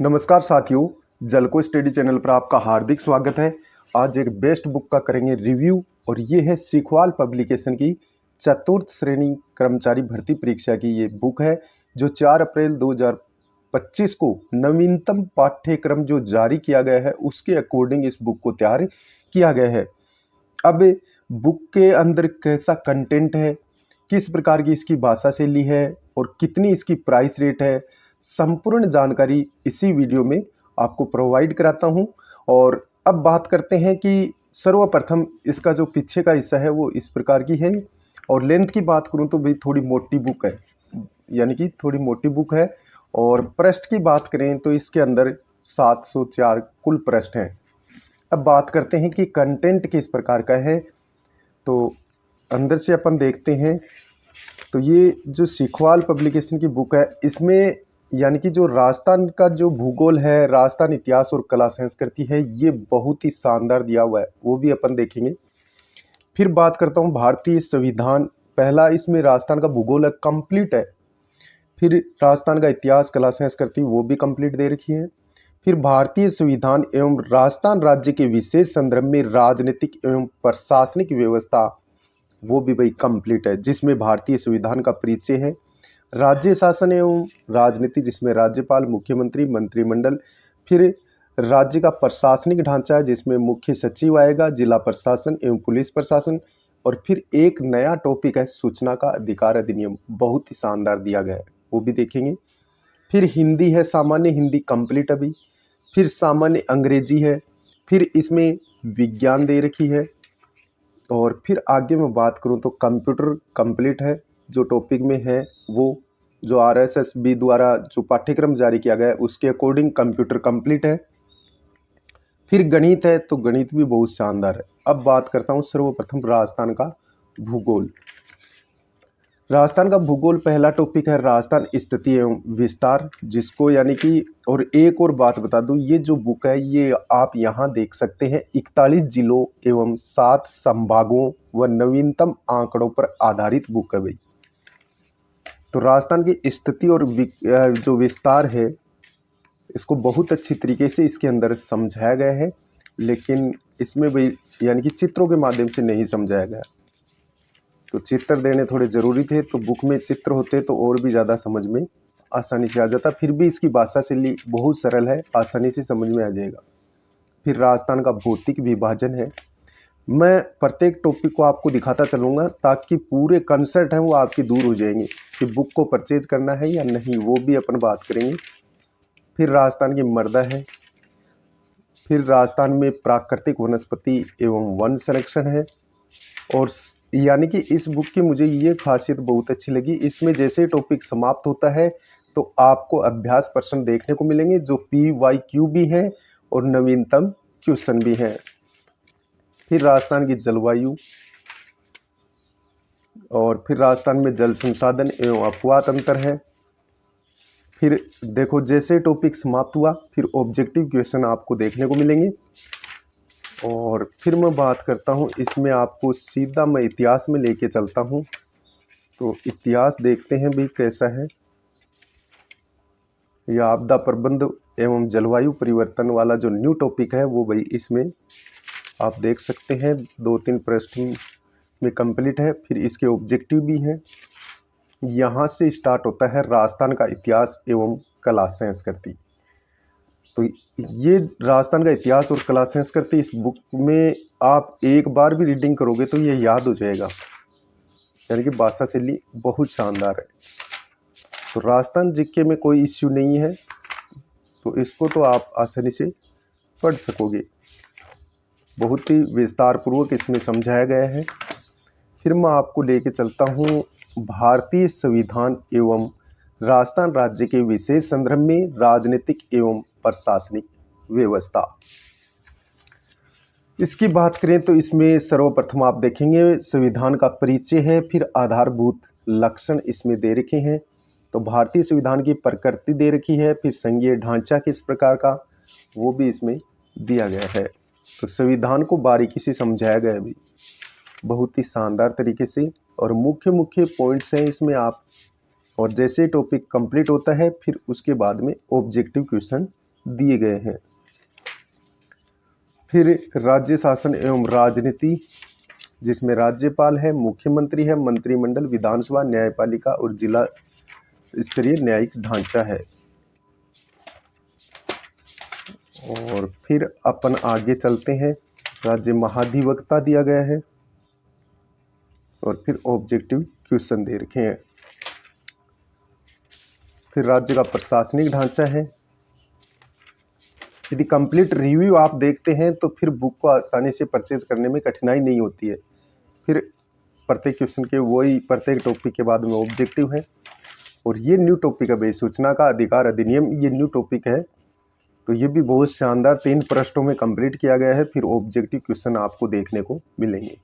नमस्कार साथियों, जलको स्टडी चैनल पर आपका हार्दिक स्वागत है। आज एक बेस्ट बुक का करेंगे रिव्यू और ये है सीखवाल पब्लिकेशन की चतुर्थ श्रेणी कर्मचारी भर्ती परीक्षा की ये बुक है जो 4 अप्रैल 2025 को नवीनतम पाठ्यक्रम जो जारी किया गया है उसके अकॉर्डिंग इस बुक को तैयार किया गया है। अब बुक के अंदर कैसा कंटेंट है, किस प्रकार की इसकी भाषा शैली है और कितनी इसकी प्राइस रेट है, संपूर्ण जानकारी इसी वीडियो में आपको प्रोवाइड कराता हूं। और अब बात करते हैं कि सर्वप्रथम इसका जो पीछे का हिस्सा है वो इस प्रकार की है। और लेंथ की बात करूं तो भाई थोड़ी मोटी बुक है, यानी कि थोड़ी मोटी बुक है। और पृष्ठ की बात करें तो इसके अंदर 704 कुल पृष्ठ हैं। अब बात करते हैं कि कंटेंट किस प्रकार का है, तो अंदर से अपन देखते हैं। तो ये जो सीखवाल पब्लिकेशन की बुक है इसमें यानी कि जो राजस्थान का जो भूगोल है, राजस्थान इतिहास और कला संस्कृति है, ये बहुत ही शानदार दिया हुआ है, वो भी अपन देखेंगे। फिर बात करता हूँ भारतीय संविधान, पहला इसमें राजस्थान का भूगोल है, कंप्लीट है। फिर राजस्थान का इतिहास कला संस्कृति वो भी कंप्लीट दे रखी है। फिर भारतीय संविधान एवं राजस्थान राज्य के विशेष संदर्भ में राजनीतिक एवं प्रशासनिक व्यवस्था वो भी भाई कंप्लीट है, जिसमें भारतीय संविधान का परिचय है। राज्य शासन एवं राजनीति जिसमें राज्यपाल, मुख्यमंत्री, मंत्रिमंडल। फिर राज्य का प्रशासनिक ढांचा है जिसमें मुख्य सचिव आएगा, जिला प्रशासन एवं पुलिस प्रशासन। और फिर एक नया टॉपिक है सूचना का अधिकार अधिनियम, बहुत ही शानदार दिया गया है, वो भी देखेंगे। फिर हिंदी है, सामान्य हिंदी कंप्लीट अभी। फिर सामान्य अंग्रेजी है। फिर इसमें विज्ञान दे रखी है। और फिर आगे मैं बात करूं तो कंप्यूटर कंप्लीट है, जो टॉपिक में है वो जो RSSB द्वारा जो पाठ्यक्रम जारी किया गया है उसके अकॉर्डिंग कंप्यूटर कंप्लीट है। फिर गणित है, तो गणित भी बहुत शानदार है। अब बात करता हूँ सर्वप्रथम राजस्थान का भूगोल। राजस्थान का भूगोल पहला टॉपिक है राजस्थान स्थिति एवं विस्तार, जिसको यानी कि और एक और बात बता दूं, ये जो बुक है ये आप यहाँ देख सकते हैं 41 जिलों एवं 7 संभागों व नवीनतम आंकड़ों पर आधारित बुक है भाई। तो राजस्थान की स्थिति और जो विस्तार है इसको बहुत अच्छी तरीके से इसके अंदर समझाया गया है, लेकिन इसमें भाई यानी कि चित्रों के माध्यम से नहीं समझाया गया। तो चित्र देने थोड़े ज़रूरी थे, तो बुक में चित्र होते तो और भी ज़्यादा समझ में आसानी से आ जाता। फिर भी इसकी भाषा शैली बहुत सरल है, आसानी से समझ में आ जाएगा। फिर राजस्थान का भौतिक विभाजन है। मैं प्रत्येक टॉपिक को आपको दिखाता चलूँगा ताकि पूरे कंसेप्ट हैं वो आपकी दूर हो जाएंगे कि बुक को परचेज करना है या नहीं, वो भी अपन बात करेंगे। फिर राजस्थान की मृदा है। फिर राजस्थान में प्राकृतिक वनस्पति एवं वन संरक्षण है। और यानी कि इस बुक की मुझे ये खासियत बहुत अच्छी लगी, इसमें जैसे टॉपिक समाप्त होता है तो आपको अभ्यास प्रश्न देखने को मिलेंगे जो PYQ भी हैं और नवीनतम क्वेश्चन भी हैं। फिर राजस्थान की जलवायु, और फिर राजस्थान में जल संसाधन एवं अपवाह तंत्र है। फिर देखो जैसे टॉपिक समाप्त हुआ फिर ऑब्जेक्टिव क्वेश्चन आपको देखने को मिलेंगे। और फिर मैं बात करता हूँ इसमें आपको सीधा मैं इतिहास में लेके चलता हूँ। तो इतिहास देखते हैं भी कैसा है। यह आपदा प्रबंध एवं जलवायु परिवर्तन वाला जो न्यू टॉपिक है वो भाई इसमें आप देख सकते हैं 2-3 पृष्ठ में कंप्लीट है। फिर इसके ऑब्जेक्टिव भी हैं। यहाँ से स्टार्ट होता है राजस्थान का इतिहास एवं कला संस्कृति। तो ये राजस्थान का इतिहास और कला संस्कृति इस बुक में आप एक बार भी रीडिंग करोगे तो ये याद हो जाएगा, यानी कि भाषा शैली बहुत शानदार है। तो राजस्थान जीके में कोई इश्यू नहीं है, तो इसको तो आप आसानी से पढ़ सकोगे। बहुत ही विस्तार पूर्वक इसमें समझाया गया है। फिर मैं आपको लेके चलता हूँ भारतीय संविधान एवं राजस्थान राज्य के विशेष संदर्भ में राजनीतिक एवं प्रशासनिक व्यवस्था। इसकी बात करें तो इसमें सर्वप्रथम आप देखेंगे संविधान का परिचय है, फिर आधारभूत लक्षण इसमें दे रखे हैं। तो भारतीय संविधान की प्रकृति दे रखी है, फिर संघीय ढांचा किस प्रकार का वो भी इसमें दिया गया है। तो संविधान को बारीकी से समझाया गया है भी बहुत ही शानदार तरीके से, और मुख्य मुख्य पॉइंट्स हैं इसमें आप। और जैसे टॉपिक कंप्लीट होता है फिर उसके बाद में ऑब्जेक्टिव क्वेश्चन दिए गए हैं। फिर राज्य शासन एवं राजनीति, जिसमें राज्यपाल है, मुख्यमंत्री है, मंत्रिमंडल, विधानसभा, न्यायपालिका और जिला स्तरीय न्यायिक ढांचा है। और फिर अपन आगे चलते हैं, राज्य महाधिवक्ता दिया गया है और फिर ऑब्जेक्टिव क्वेश्चन दे रखे हैं। फिर राज्य का प्रशासनिक ढांचा है। यदि कंप्लीट रिव्यू आप देखते हैं तो फिर बुक को आसानी से परचेज करने में कठिनाई नहीं होती है। फिर प्रत्येक क्वेश्चन के वही प्रत्येक टॉपिक के बाद में ऑब्जेक्टिव है। और ये न्यू टॉपिक है भाई, सूचना का अधिकार अधिनियम, ये न्यू टॉपिक है, तो ये भी बहुत शानदार 3 पृष्ठों में कंप्लीट किया गया है। फिर ऑब्जेक्टिव क्वेश्चन आपको देखने को मिलेंगे।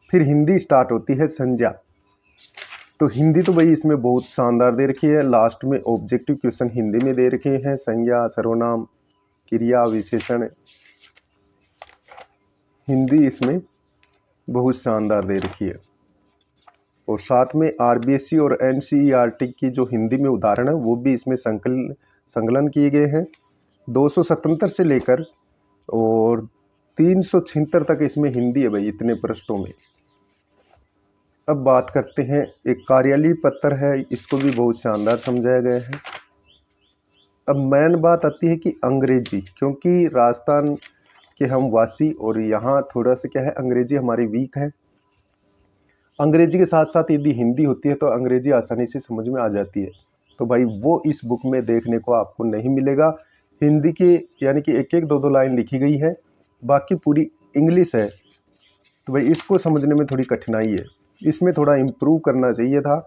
फिर हिंदी स्टार्ट होती है, संज्ञा। तो हिंदी तो भाई इसमें बहुत शानदार दे रखी है। लास्ट में ऑब्जेक्टिव क्वेश्चन हिंदी में दे रखे हैं, संज्ञा, सर्वनाम, क्रिया, विशेषण, हिंदी इसमें बहुत शानदार दे रखी है। और साथ में आरबीएससी और एनसीईआरटी की जो हिंदी में उदाहरण है वो भी इसमें संकलन किए गए हैं। 277 से लेकर और 376 तक इसमें हिंदी है भाई, इतने पृष्ठों में। अब बात करते हैं, एक कार्यालय पत्र है, इसको भी बहुत शानदार समझाया गया है। अब मेन बात आती है कि अंग्रेजी, क्योंकि राजस्थान के हम वासी और यहाँ थोड़ा सा क्या है, अंग्रेजी हमारी वीक है। अंग्रेजी के साथ साथ यदि हिंदी होती है तो अंग्रेजी आसानी से समझ में आ जाती है। तो भाई वो इस बुक में देखने को आपको नहीं मिलेगा। हिंदी की यानी कि एक एक 2-2 लाइन लिखी गई है, बाकी पूरी इंग्लिश है। तो भाई इसको समझने में थोड़ी कठिनाई है, इसमें थोड़ा इम्प्रूव करना चाहिए था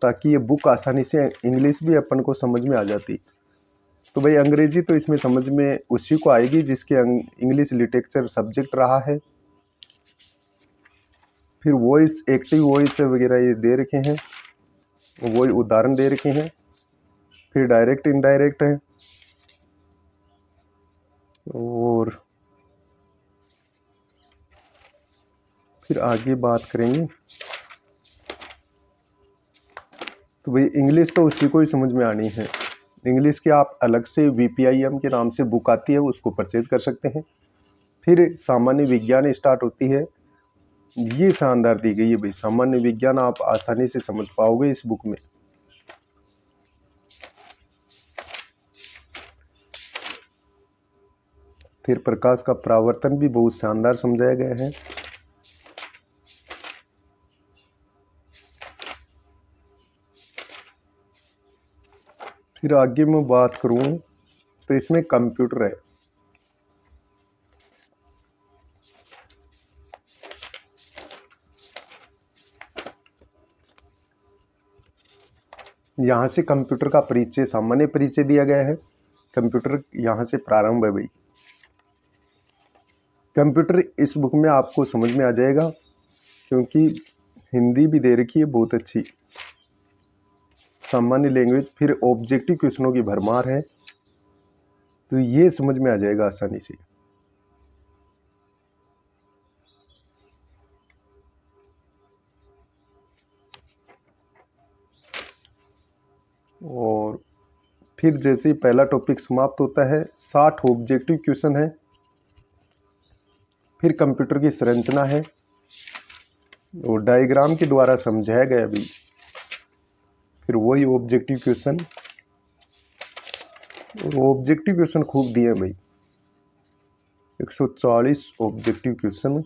ताकि ये बुक आसानी से इंग्लिश भी अपन को समझ में आ जाती। तो भाई अंग्रेजी तो इसमें समझ में उसी को आएगी जिसके इंग्लिश लिटरेचर सब्जेक्ट रहा है। फिर वॉइस, एक्टिव वॉइस वगैरह ये दे रखे हैं, वही उदाहरण दे रखे हैं। फिर डायरेक्ट इनडायरेक्ट है। और फिर आगे बात करेंगे। तो भाई इंग्लिश तो उसी को ही समझ में आनी है। इंग्लिश की आप अलग से VPIM के नाम से बुक आती है, उसको परचेज कर सकते हैं। फिर सामान्य विज्ञान स्टार्ट होती है, ये शानदार दी गई है भाई। सामान्य विज्ञान आप आसानी से समझ पाओगे इस बुक में। फिर प्रकाश का परावर्तन भी बहुत शानदार समझाया गया है। फिर आगे मैं बात करूं तो इसमें कंप्यूटर है। यहाँ से कंप्यूटर का परिचय, सामान्य परिचय दिया गया है। कंप्यूटर यहाँ से प्रारंभ है भाई। कंप्यूटर इस बुक में आपको समझ में आ जाएगा, क्योंकि हिंदी भी दे रखी है बहुत अच्छी, सामान्य लैंग्वेज। फिर ऑब्जेक्टिव क्वेश्चनों की भरमार है, तो ये समझ में आ जाएगा आसानी से। और फिर जैसे ही पहला टॉपिक समाप्त होता है, 60 ऑब्जेक्टिव क्वेश्चन है। फिर कंप्यूटर की संरचना है और डायग्राम के द्वारा समझाया गया भी। फिर वही ऑब्जेक्टिव क्वेश्चन, ऑब्जेक्टिव क्वेश्चन खूब दिए भाई, 140 ऑब्जेक्टिव क्वेश्चन,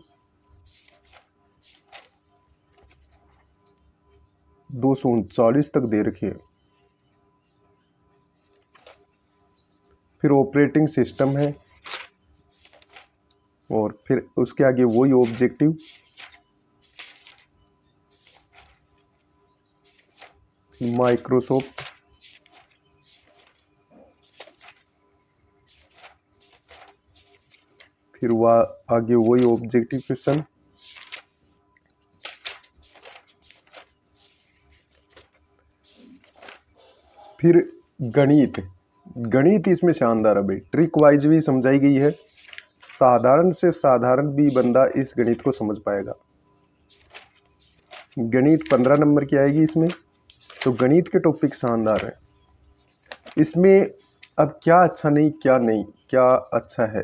239 तक दे रखे हैं। फिर ऑपरेटिंग सिस्टम है और फिर उसके आगे वही ऑब्जेक्टिव। माइक्रोसॉफ्ट, फिर वह आगे वही ऑब्जेक्टिव क्वेश्चन। फिर गणित, गणित इसमें शानदार है भाई, ट्रिक वाइज भी समझाई गई है। साधारण से साधारण भी बंदा इस गणित को समझ पाएगा। गणित 15 नंबर की आएगी इसमें। तो गणित के टॉपिक शानदार है। इसमें अब क्या अच्छा नहीं, क्या नहीं, क्या अच्छा है।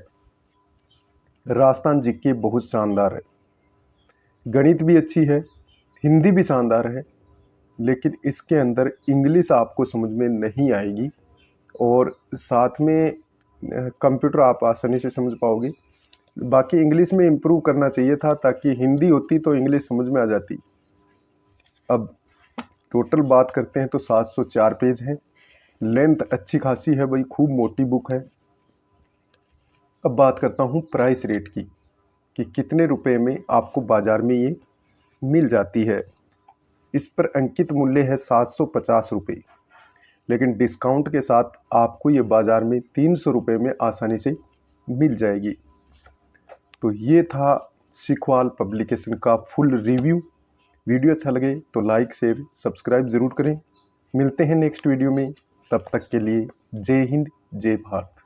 राजस्थान जीके बहुत शानदार है, गणित भी अच्छी है, हिंदी भी शानदार है, लेकिन इसके अंदर इंग्लिश आपको समझ में नहीं आएगी और साथ में कंप्यूटर आप आसानी से समझ पाओगे। बाकी इंग्लिश में इम्प्रूव करना चाहिए था, ताकि हिंदी होती तो इंग्लिश समझ में आ जाती। अब टोटल बात करते हैं तो 704 पेज हैं, लेंथ अच्छी खासी है भाई, खूब मोटी बुक है। अब बात करता हूँ प्राइस रेट की, कि कितने रुपए में आपको बाज़ार में ये मिल जाती है। इस पर अंकित मूल्य है 750 रुपये, लेकिन डिस्काउंट के साथ आपको ये बाज़ार में 300 रुपये में आसानी से मिल जाएगी। तो ये था सीखवाल पब्लिकेशन का फुल रिव्यू। वीडियो अच्छा लगे तो लाइक शेयर सब्सक्राइब ज़रूर करें। मिलते हैं नेक्स्ट वीडियो में, तब तक के लिए जय हिंद जय भारत।